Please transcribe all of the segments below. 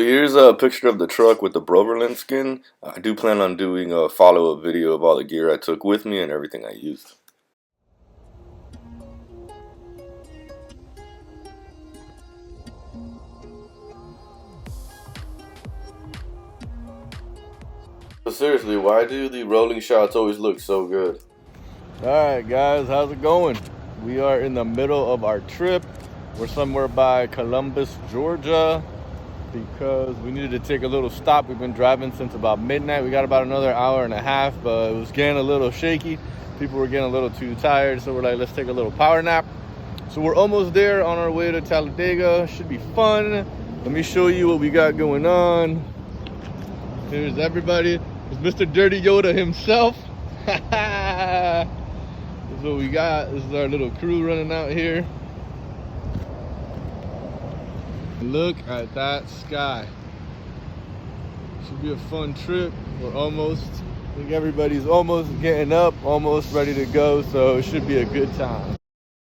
Here's a picture of the truck with the Broverlander skin. I do plan on doing a follow-up video of all the gear I took with me and everything I used. But seriously, why do the rolling shots always look so good? Alright guys, how's it going? We are in the middle of our trip. We're somewhere by Columbus, Georgia, because we needed to take a little stop. We've been driving since about midnight. We got about another hour and a half, but it was getting a little shaky. People were getting a little too tired, so we're like, let's take a little power nap. So we're almost there, on our way to Talladega. Should be fun. Let me show you what we got going on. Here's everybody. There's Mr. Dirty Yoda himself. This is what we got. This is our little crew running out here. Look at that sky. Should be a fun trip. We're almost, I think everybody's almost getting up, almost ready to go, so it should be a good time.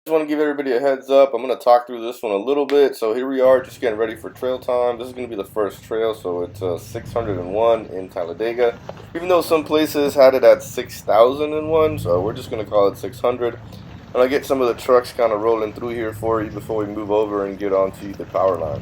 Just want to give everybody a heads up. I'm going to talk through this one a little bit. So here we are, just getting ready for trail time. This is going to be the first trail, so it's 601 in Talladega. Even though some places had it at 6,001, so we're just going to call it 600. And I'll get some of the trucks kind of rolling through here for you before we move over and get onto the power line.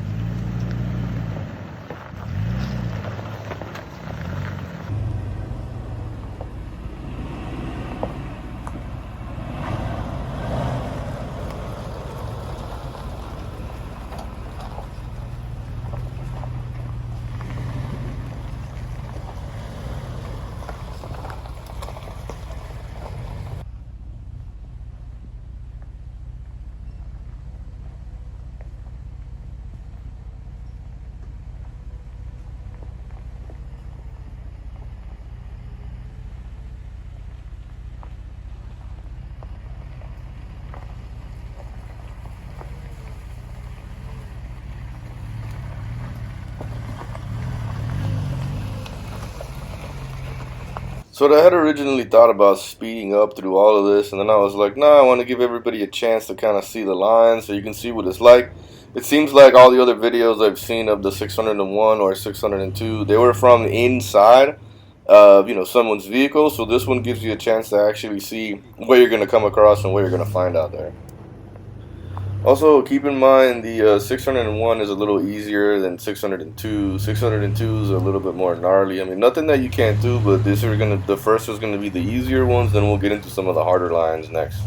So I had originally thought about speeding up through all of this, and then I was like, nah, I want to give everybody a chance to kind of see the lines so you can see what it's like. It seems like all the other videos I've seen of the 601 or 602, they were from inside of, someone's vehicle, so this one gives you a chance to actually see what you're going to come across and what you're going to find out there. Also, keep in mind the 601 is a little easier than 602. 602 is a little bit more gnarly. I mean, nothing that you can't do, but the first is gonna be the easier ones. Then we'll get into some of the harder lines next.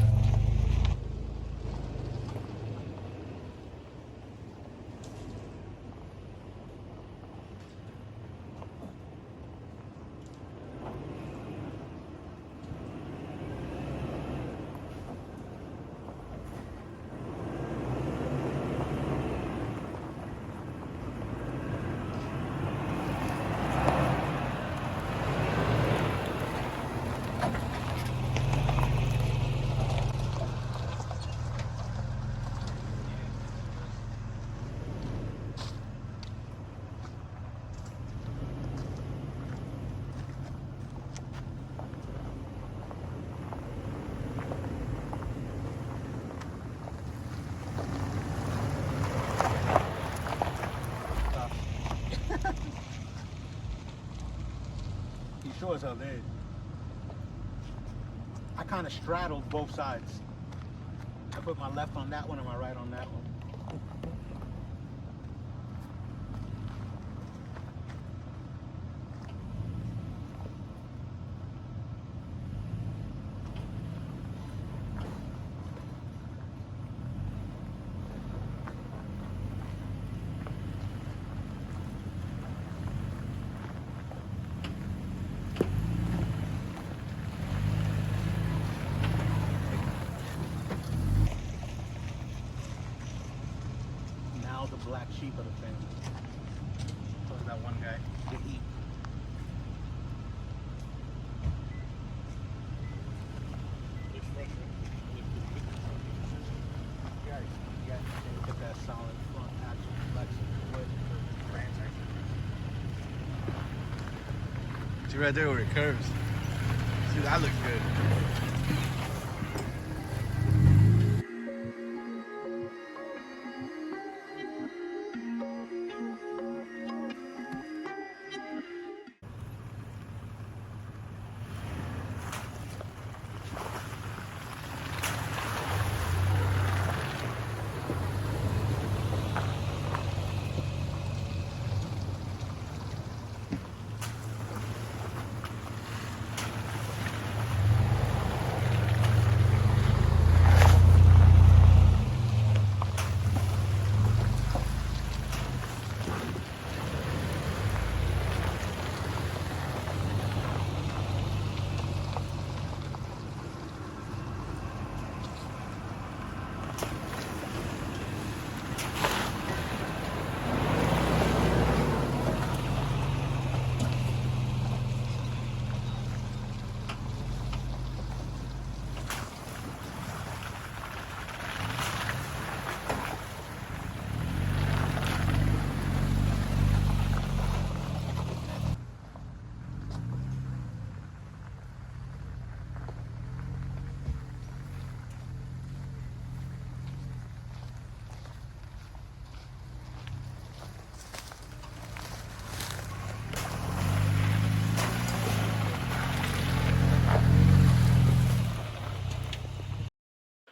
He sure as hell did. I kind of straddled both sides. I put my left on that one and my right on that one. The black sheep of the family. So is that one guy to eat. Look at that solid front axle flexion with See right there where it curves. See, that looks good.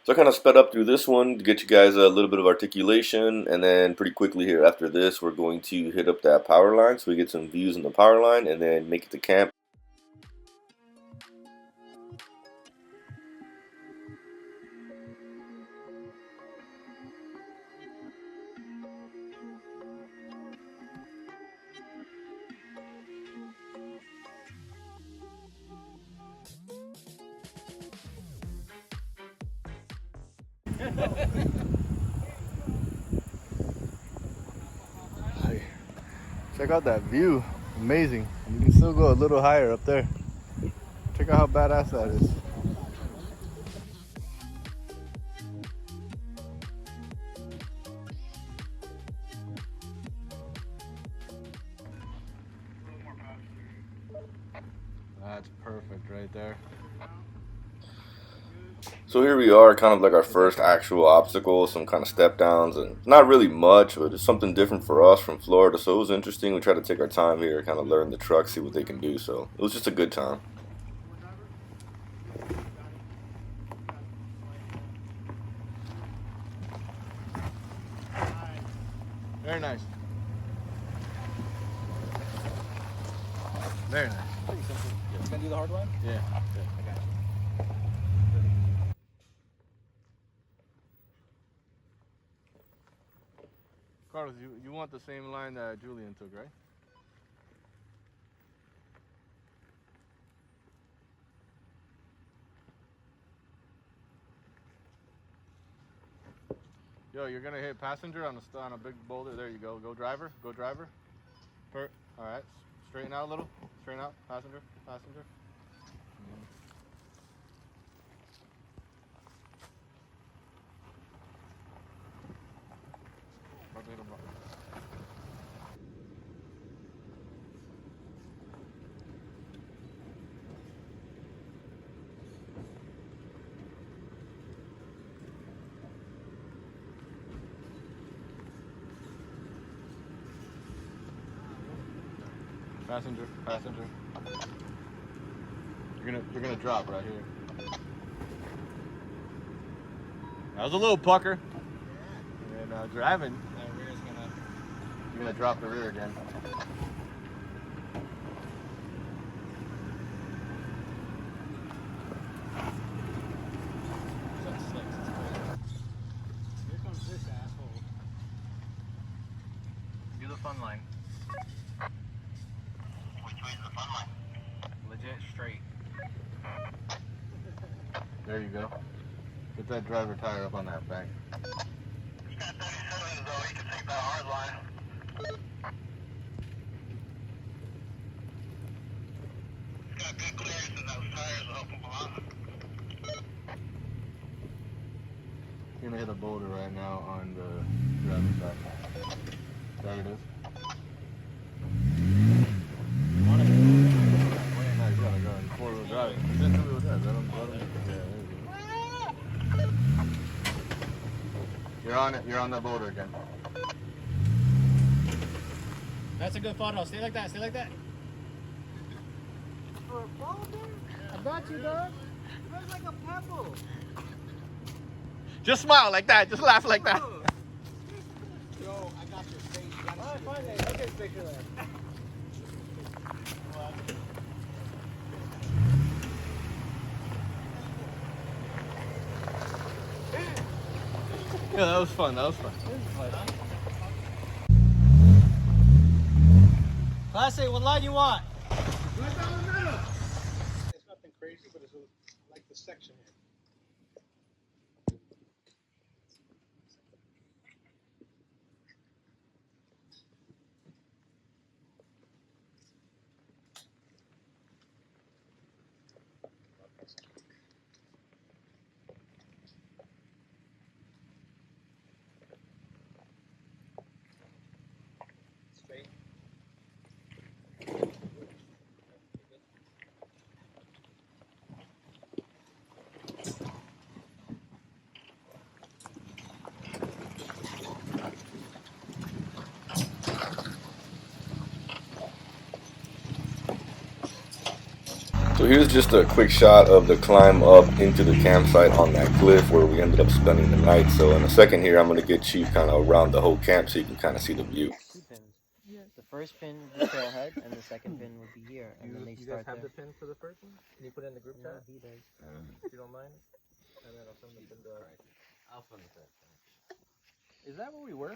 So I kind of sped up through this one to get you guys a little bit of articulation, and then pretty quickly here after this, we're going to hit up that power line so we get some views on the power line, and then make it to camp. Check out that view, amazing. You can still go a little higher up there. Check out how badass that is. That's perfect right there. So here we are, kind of like our first actual obstacle, some kind of step downs, and not really much, but it's something different for us from Florida, so it was interesting. We tried to take our time here, kind of learn the truck, see what they can do, so it was just a good time. Very nice. Very nice. Pretty simple. You gonna do the hard one? Yeah. I got you. Carlos, you want the same line that Julian took, right? Yo, you're gonna hit passenger on a big boulder. There you go. Go driver. Go driver. All right. Straighten out a little. Straighten out. Passenger. Passenger. About to hit him. Passenger. Passenger. You're gonna drop right here. That was a little pucker. And driving. That rear is gonna. You're gonna drop the rear again. Here comes this asshole. Do the fun line. Which way is the fun line? Legit straight. There you go. Get that driver tire up on that bank. He's got 37s though, he can take that hard line. He's got good clearance and those tires will help him a lot. You're gonna hit a boulder right now on the driver's side. There it is. Nice, you gotta go in four-wheel drive. It's in two-wheel drive. Let him. Yeah, there you go. You're on it. You're on that boulder again. That's a good photo. Stay like that. Stay like that. For a boulder? I got you, dog. It looks like a pebble. Just smile like that. Just laugh like that. Yo, I got your face. You gotta Alright, see fine your then. Look at this picture there. Yeah, that was fun. That was fun. Class A, what line you want? It's nothing crazy, but it's like the section here. Straight. So here's just a quick shot of the climb up into the campsite on that cliff where we ended up spending the night. So in a second here, I'm going to get you kind of around the whole camp so you can kind of see the view. 2 pins. Yeah. The first pin would be trailhead, and the second pin would be here. And then they You start guys have there. the pin for the first one? Can you put it in the group No, chat? he does. If you don't mind? And then I'll send the pin to I'll send the pin. Is that where we were?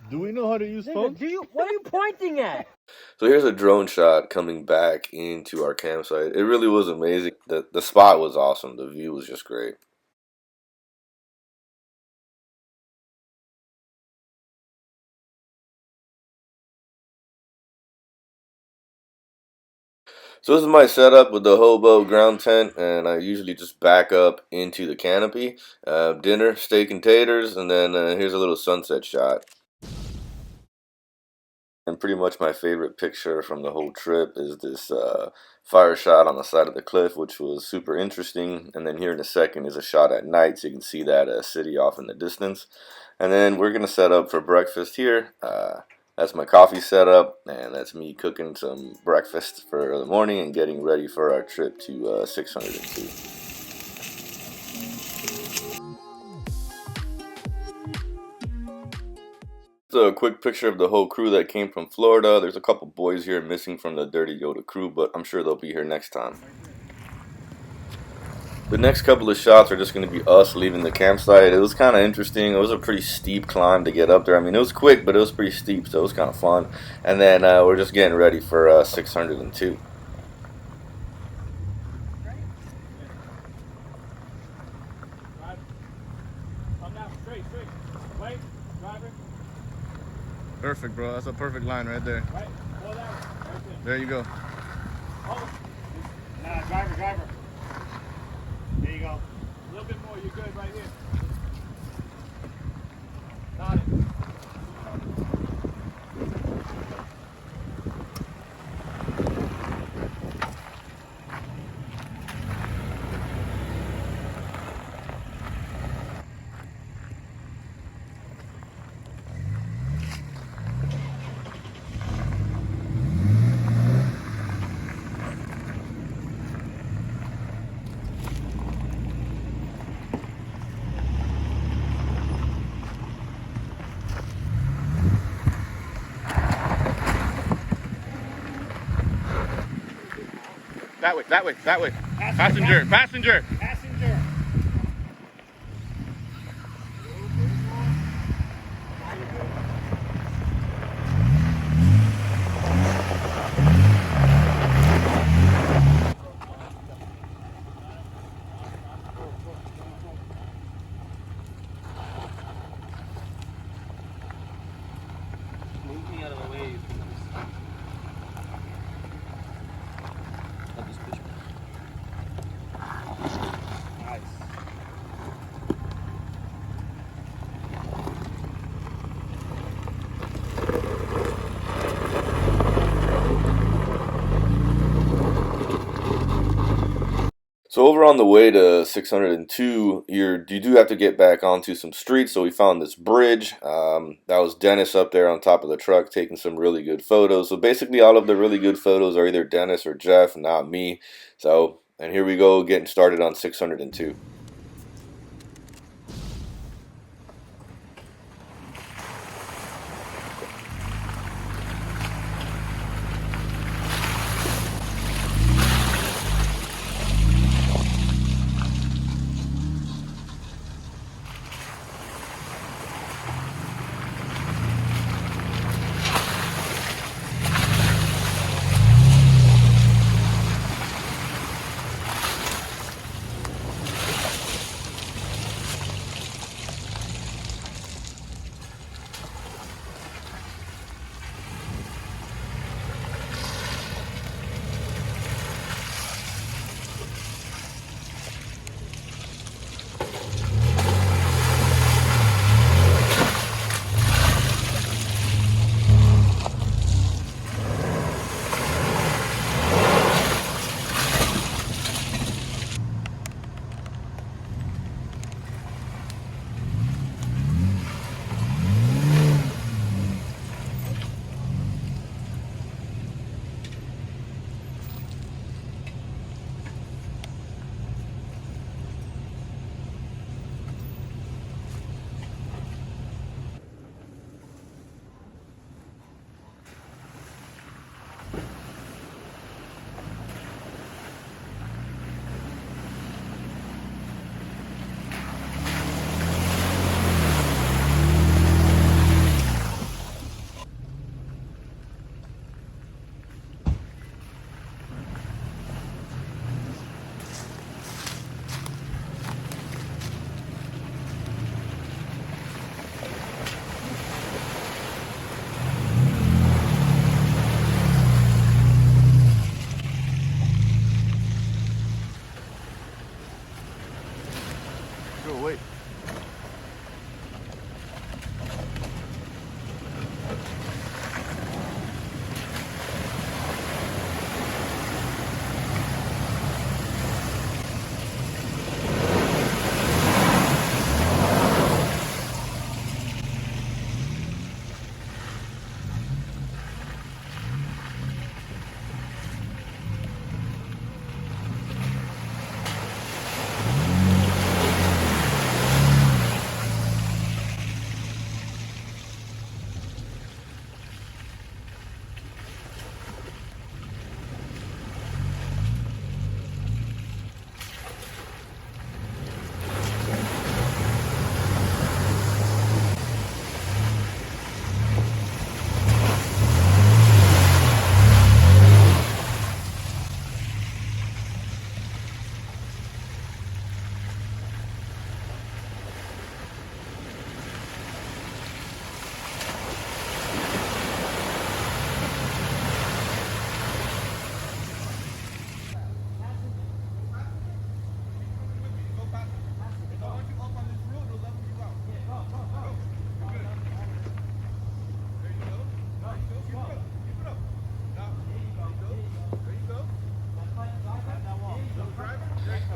Do we know how to use phones? What are you pointing at? So here's a drone shot coming back into our campsite. It really was amazing. The spot was awesome. The view was just great. So this is my setup with the hobo ground tent, and I usually just back up into the canopy. Dinner, steak and taters, and then here's a little sunset shot. And pretty much my favorite picture from the whole trip is this fire shot on the side of the cliff, which was super interesting. And then here in a second is a shot at night, so you can see that city off in the distance. And then we're going to set up for breakfast here. That's my coffee setup, and that's me cooking some breakfast for the morning and getting ready for our trip to 602. So a quick picture of the whole crew that came from Florida. There's a couple boys here missing from the Dirty Yoda crew, but I'm sure they'll be here next time. The next couple of shots are just going to be us leaving the campsite. It was kind of interesting. It was a pretty steep climb to get up there. I mean, it was quick, but it was pretty steep, so it was kind of fun. And then we're just getting ready for 602. Come down, straight. Wait, driver. Perfect, bro. That's a perfect line right there. Right, pull that one. Right There you go. Oh. Nah, driver. There you go. A little bit more, you're good right here. Got it. That way. Passenger. Passenger. Move me out of the way. Nice. So over on the way to 602, you do have to get back onto some streets. So we found this bridge. That was Dennis up there on top of the truck taking some really good photos. So basically all of the really good photos are either Dennis or Jeff, not me. So, and here we go getting started on 602.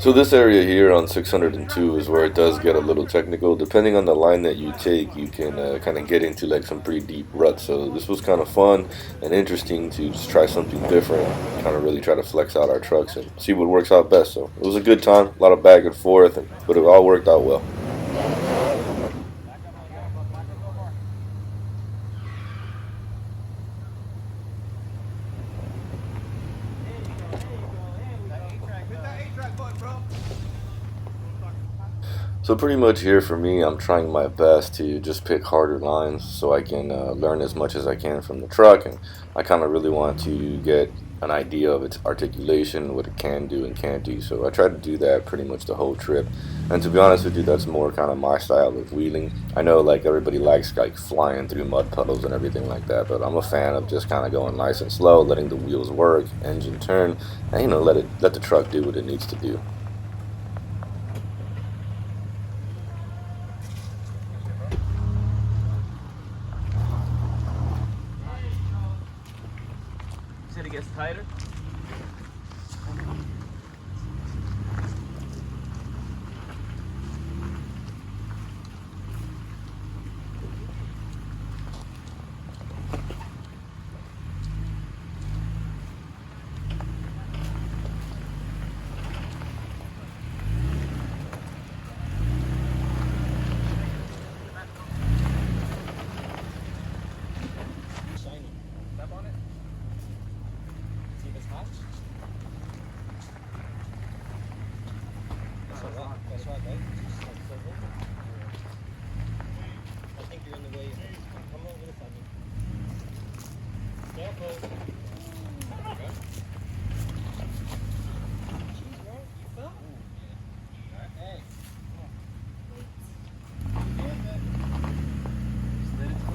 So this area here on 602 is where it does get a little technical. Depending on the line that you take, you can kind of get into like some pretty deep ruts. So this was kind of fun and interesting to just try something different, kind of really try to flex out our trucks and see what works out best. So it was a good time, a lot of back and forth, but it all worked out well. So pretty much here for me, I'm trying my best to just pick harder lines so I can learn as much as I can from the truck, and I kind of really want to get an idea of its articulation, what it can do and can't do. So I try to do that pretty much the whole trip, and to be honest with you, that's more kind of my style of wheeling. I know like everybody likes like flying through mud puddles and everything like that, but I'm a fan of just kind of going nice and slow, letting the wheels work, engine turn, and you know, let the truck do what it needs to do. Said it gets tighter. That's right, right? I think you're in the way. Come over this side. Careful. Jeez, right? You fell? Hey. Just let it go.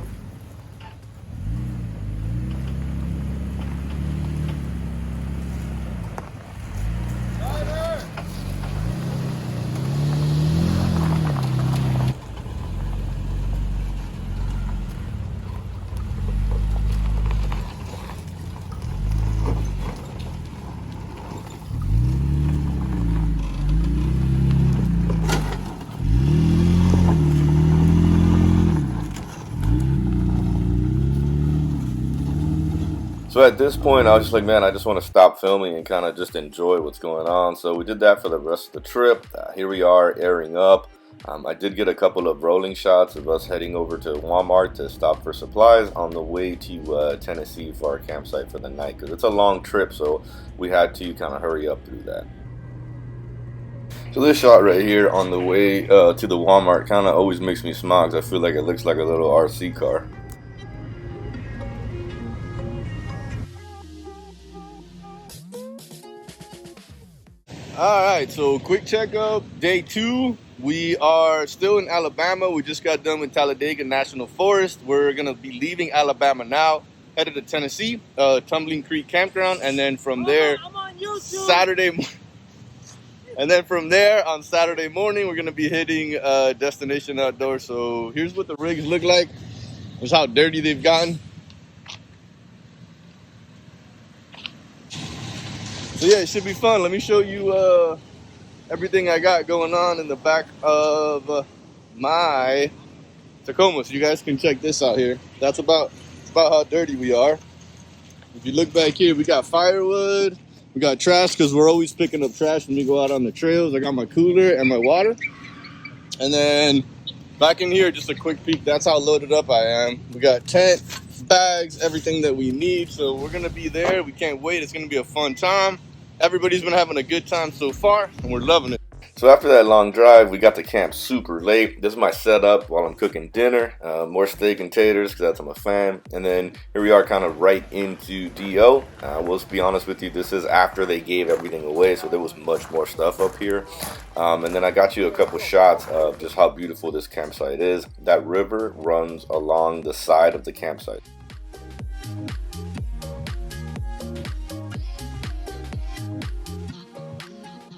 So at this point, I was just like, man, I just want to stop filming and kind of just enjoy what's going on. So we did that for the rest of the trip. Here we are airing up. I did get a couple of rolling shots of us heading over to Walmart to stop for supplies on the way to Tennessee for our campsite for the night, because it's a long trip, so we had to kind of hurry up through that. So this shot right here on the way to the Walmart kind of always makes me smile, because I feel like it looks like a little RC car. Alright, so quick checkup, day 2. We are still in Alabama. We just got done with Talladega National Forest. We're gonna be leaving Alabama now, headed to Tennessee, Tumbling Creek Campground, and then from there, on Saturday morning, we're gonna be hitting Destination Outdoors. So here's what the rigs look like. Here's how dirty they've gotten. So yeah, it should be fun. Let me show you everything I got going on in the back of my Tacoma, so you guys can check this out here. That's about how dirty we are. If you look back here, we got firewood, we got trash, because we're always picking up trash when we go out on the trails. I got my cooler and my water. And then back in here, just a quick peek, that's how loaded up I am. We got tent, bags, everything that we need. So we're gonna be there. We can't wait. It's gonna be a fun time. Everybody's been having a good time so far, and we're loving it. So after that long drive, we got to camp super late. This is my setup while I'm cooking dinner. More steak and taters, because that's I'm a fan. And then here we are kind of right into DO. We'll be honest with you, this is after they gave everything away, so there was much more stuff up here. And then I got you a couple shots of just how beautiful this campsite is. That river runs along the side of the campsite.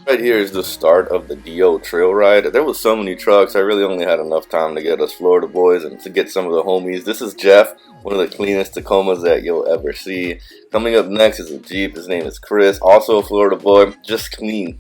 Right here is the start of the DO trail ride. There was so many trucks, I really only had enough time to get us Florida boys and to get some of the homies. This is Jeff, one of the cleanest Tacomas that you'll ever see. Coming up next is a Jeep. His name is Chris, also a Florida boy. Just clean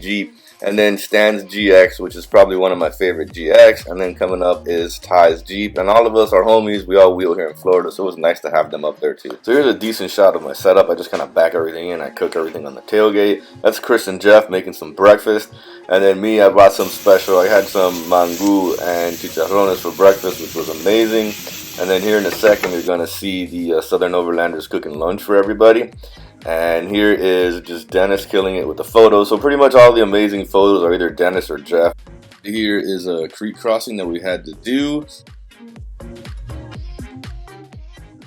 Jeep. And then Stan's GX, which is probably one of my favorite GX. And then coming up is Ty's Jeep. And all of us are homies. We all wheel here in Florida, so it was nice to have them up there too. So here's a decent shot of my setup. I just kind of back everything in. I cook everything on the tailgate. That's Chris and Jeff making some breakfast. And then me, I brought some special. I had some mango and chicharrones for breakfast, which was amazing. And then here in a second, you're going to see the Southern Overlanders cooking lunch for everybody. And here is just Dennis killing it with the photos. So pretty much all the amazing photos are either Dennis or Jeff. Here is a creek crossing that we had to do.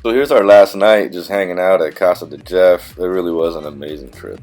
So here's our last night just hanging out at Casa de Jeff. It really was an amazing trip.